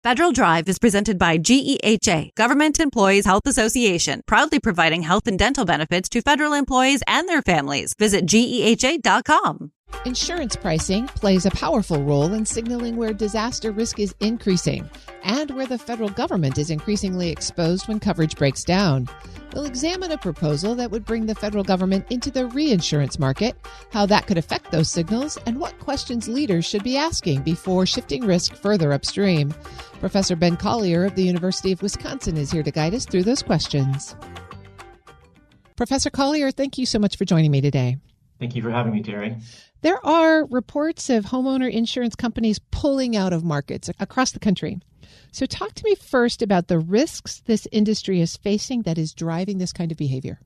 Federal Drive is presented by GEHA, Government Employees Health Association, proudly providing health and dental benefits to federal employees and their families. Visit GEHA.com. Insurance pricing plays a powerful role in signaling where disaster risk is increasing and where the federal government is increasingly exposed when coverage breaks down. We'll examine a proposal that would bring the federal government into the reinsurance market, how that could affect those signals, and what questions leaders should be asking before shifting risk further upstream. Professor Ben Collier of the University of Wisconsin is here to guide us through those questions. Professor Collier, thank you so much for joining me today. Thank you for having me, Terry. There are reports of homeowner insurance companies pulling out of markets across the country. So talk to me first about the risks this industry is facing that is driving this kind of behavior.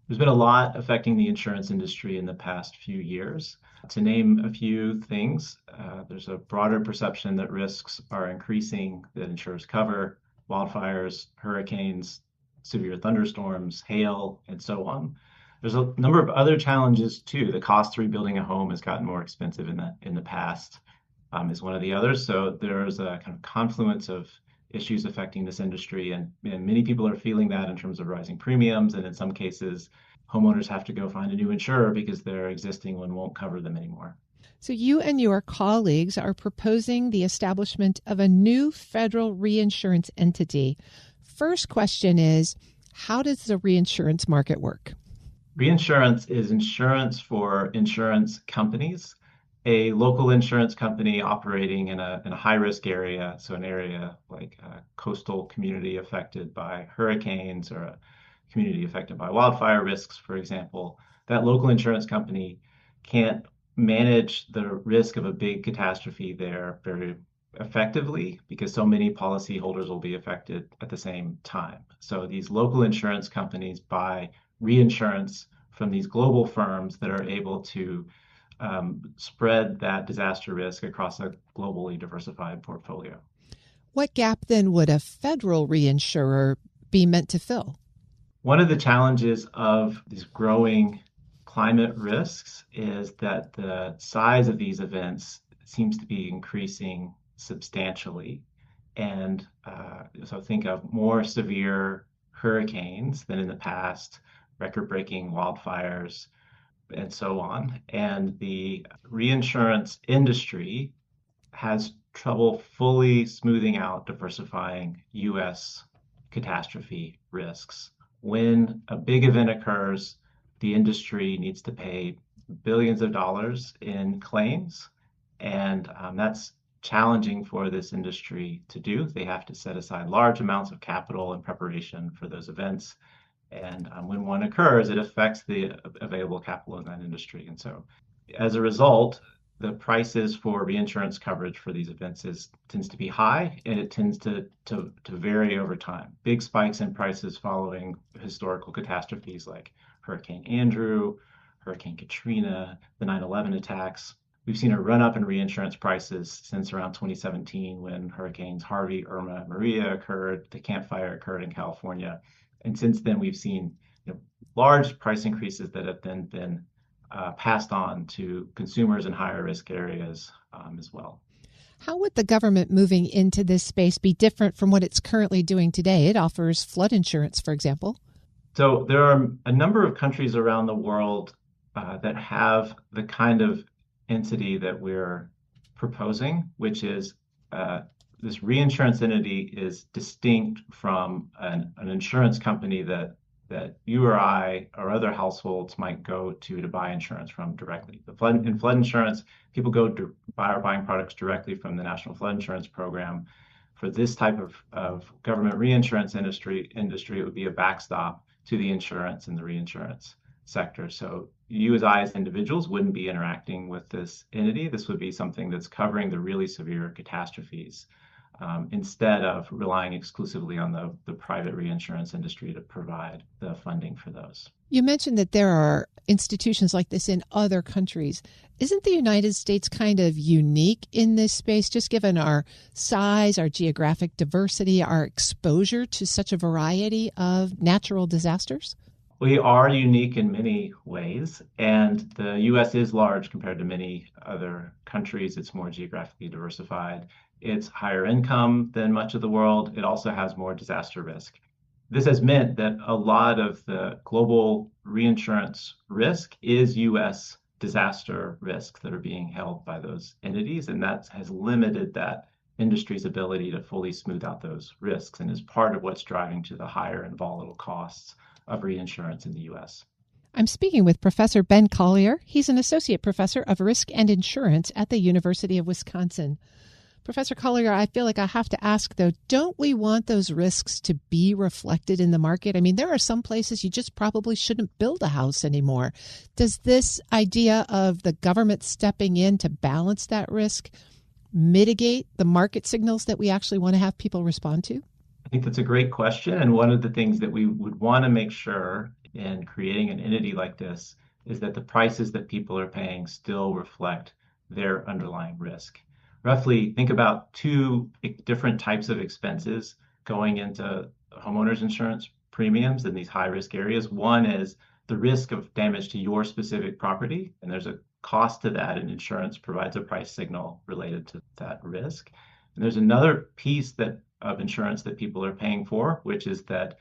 There's been a lot affecting the insurance industry in the past few years. To name a few things, there's a broader perception that risks are increasing that insurers cover: wildfires, hurricanes, severe thunderstorms, hail, and so on. There's a number of other challenges too. The cost of rebuilding a home has gotten more expensive in the past, is one of the others. So there's a kind of confluence of issues affecting this industry, and many people are feeling that in terms of rising premiums, and in some cases, homeowners have to go find a new insurer because their existing one won't cover them anymore. So you and your colleagues are proposing the establishment of a new federal reinsurance entity. First question is, how does the reinsurance market work? Reinsurance is insurance for insurance companies. A local insurance company operating in a high-risk area, so an area like a coastal community affected by hurricanes or a community affected by wildfire risks, for example, that local insurance company can't manage the risk of a big catastrophe there very effectively because so many policyholders will be affected at the same time. So these local insurance companies buy reinsurance from these global firms that are able to spread that disaster risk across a globally diversified portfolio. What gap then would a federal reinsurer be meant to fill? One of the challenges of these growing climate risks is that the size of these events seems to be increasing substantially. And so think of more severe hurricanes than in the past, record-breaking wildfires, and so on. And the reinsurance industry has trouble fully smoothing out diversifying U.S. catastrophe risks. When a big event occurs, the industry needs to pay billions of dollars in claims, and that's challenging for this industry to do. They have to set aside large amounts of capital in preparation for those events. And when one occurs, it affects the available capital in that industry. And so as a result, the prices for reinsurance coverage for these events tends to be high, and it tends to vary over time. Big spikes in prices following historical catastrophes like Hurricane Andrew, Hurricane Katrina, the 9/11 attacks. We've seen a run-up in reinsurance prices since around 2017 when Hurricanes Harvey, Irma, and Maria occurred. The Camp Fire occurred in California. And since then, we've seen large price increases that have then been passed on to consumers in higher risk areas as well. How would the government moving into this space be different from what it's currently doing today? It offers flood insurance, for example. So there are a number of countries around the world that have the kind of entity that we're proposing, which is this reinsurance entity is distinct from an insurance company that you or I or other households might go to buy insurance from directly. In flood insurance, people are buying products directly from the National Flood Insurance Program. For this type of government reinsurance industry, it would be a backstop to the insurance and the reinsurance sector. So you as individuals wouldn't be interacting with this entity. This would be something that's covering the really severe catastrophes. Instead of relying exclusively on the private reinsurance industry to provide the funding for those. You mentioned that there are institutions like this in other countries. Isn't the United States kind of unique in this space, just given our size, our geographic diversity, our exposure to such a variety of natural disasters? We are unique in many ways, and the U.S. is large compared to many other countries. It's more geographically diversified. It's higher income than much of the world. It also has more disaster risk. This has meant that a lot of the global reinsurance risk is U.S. disaster risks that are being held by those entities, and that has limited that industry's ability to fully smooth out those risks and is part of what's driving to the higher and volatile costs of reinsurance in the U.S. I'm speaking with Professor Ben Collier. He's an associate professor of risk and insurance at the University of Wisconsin. Professor Collier, I feel like I have to ask, though, don't we want those risks to be reflected in the market? I mean, there are some places you just probably shouldn't build a house anymore. Does this idea of the government stepping in to balance that risk mitigate the market signals that we actually want to have people respond to? I think that's a great question. And one of the things that we would want to make sure in creating an entity like this is that the prices that people are paying still reflect their underlying risk. Roughly, think about two different types of expenses going into homeowners insurance premiums in these high risk areas. One is the risk of damage to your specific property, and there's a cost to that, and insurance provides a price signal related to that risk. And there's another piece of insurance that people are paying for, which is that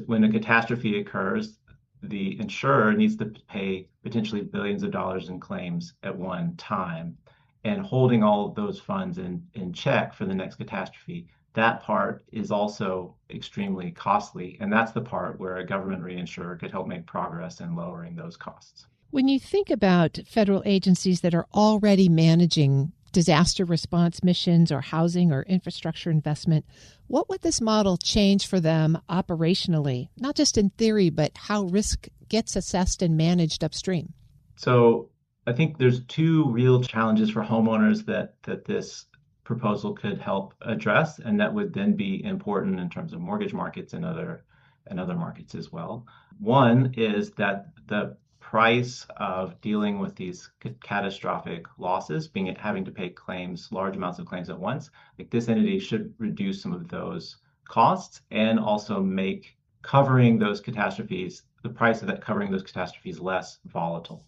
when a catastrophe occurs, the insurer needs to pay potentially billions of dollars in claims at one time. And holding all of those funds in check for the next catastrophe, that part is also extremely costly. And that's the part where a government reinsurer could help make progress in lowering those costs. When you think about federal agencies that are already managing disaster response missions or housing or infrastructure investment, what would this model change for them operationally, not just in theory, but how risk gets assessed and managed upstream? So I think there's two real challenges for homeowners that this proposal could help address, and that would then be important in terms of mortgage markets and other markets as well. One is that the price of dealing with these catastrophic losses, having to pay claims, large amounts of claims at once, like this entity should reduce some of those costs and also make covering those catastrophes, the price of that covering those catastrophes less volatile.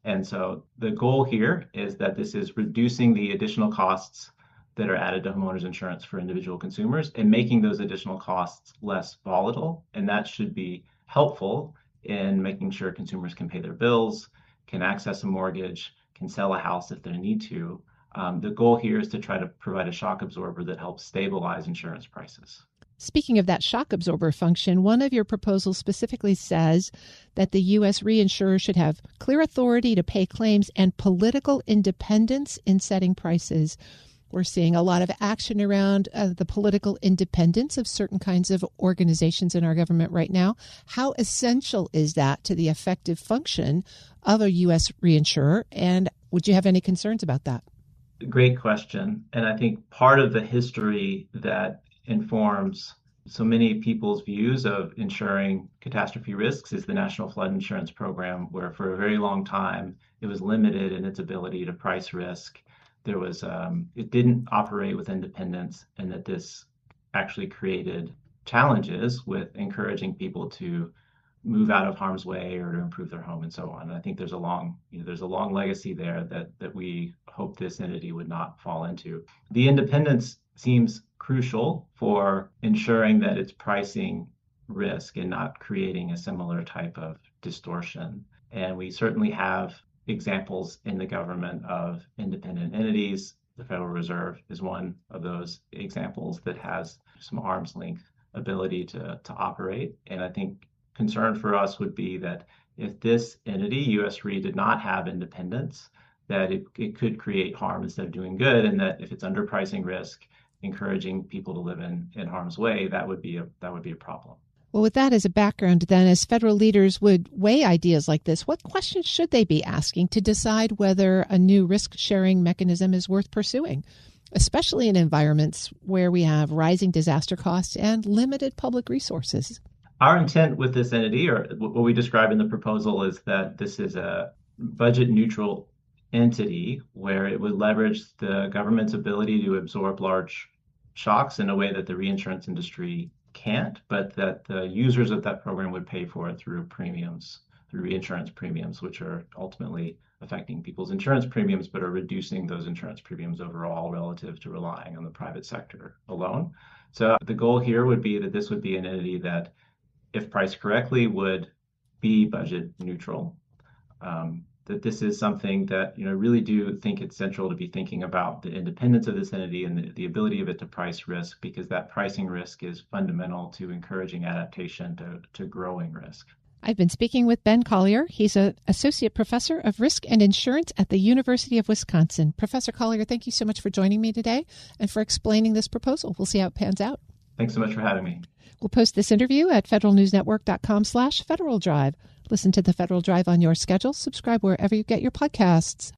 And so the goal here is that this is reducing the additional costs that are added to homeowners insurance for individual consumers and making those additional costs less volatile. And that should be helpful in making sure consumers can pay their bills, can access a mortgage, can sell a house if they need to. The goal here is to try to provide a shock absorber that helps stabilize insurance prices. Speaking of that shock absorber function, one of your proposals specifically says that the U.S. reinsurer should have clear authority to pay claims and political independence in setting prices. We're seeing a lot of action around the political independence of certain kinds of organizations in our government right now. How essential is that to the effective function of a U.S. reinsurer? And would you have any concerns about that? Great question. And I think part of the history that informs so many people's views of insuring catastrophe risks is the National Flood Insurance Program, where for a very long time it was limited in its ability to price risk. It didn't operate with independence, and that this actually created challenges with encouraging people to move out of harm's way or to improve their home and so on. And I think there's a long legacy there that we hope this entity would not fall into. The independence seems crucial for ensuring that it's pricing risk and not creating a similar type of distortion. And we certainly have examples in the government of independent entities. The Federal Reserve is one of those examples that has some arm's length ability to operate. And I think concern for us would be that if this entity, US Re, did not have independence, that it could create harm instead of doing good, and that if it's underpricing risk, encouraging people to live in harm's way, that would be a problem. Well, with that as a background, then, as federal leaders would weigh ideas like this, what questions should they be asking to decide whether a new risk-sharing mechanism is worth pursuing, especially in environments where we have rising disaster costs and limited public resources? Our intent with this entity, or what we describe in the proposal, is that this is a budget-neutral entity where it would leverage the government's ability to absorb large shocks in a way that the reinsurance industry can't, but that the users of that program would pay for it through premiums through reinsurance premiums, which are ultimately affecting people's insurance premiums, but are reducing those insurance premiums overall relative to relying on the private sector alone. So the goal here would be that this would be an entity that, if priced correctly, would be budget neutral. That this is something that, really do think it's central to be thinking about the independence of this entity and the ability of it to price risk, because that pricing risk is fundamental to encouraging adaptation to growing risk. I've been speaking with Ben Collier. He's an associate professor of risk and insurance at the University of Wisconsin. Professor Collier, thank you so much for joining me today and for explaining this proposal. We'll see how it pans out. Thanks so much for having me. We'll post this interview at federalnewsnetwork.com/Federal Drive. Listen to the Federal Drive on your schedule. Subscribe wherever you get your podcasts.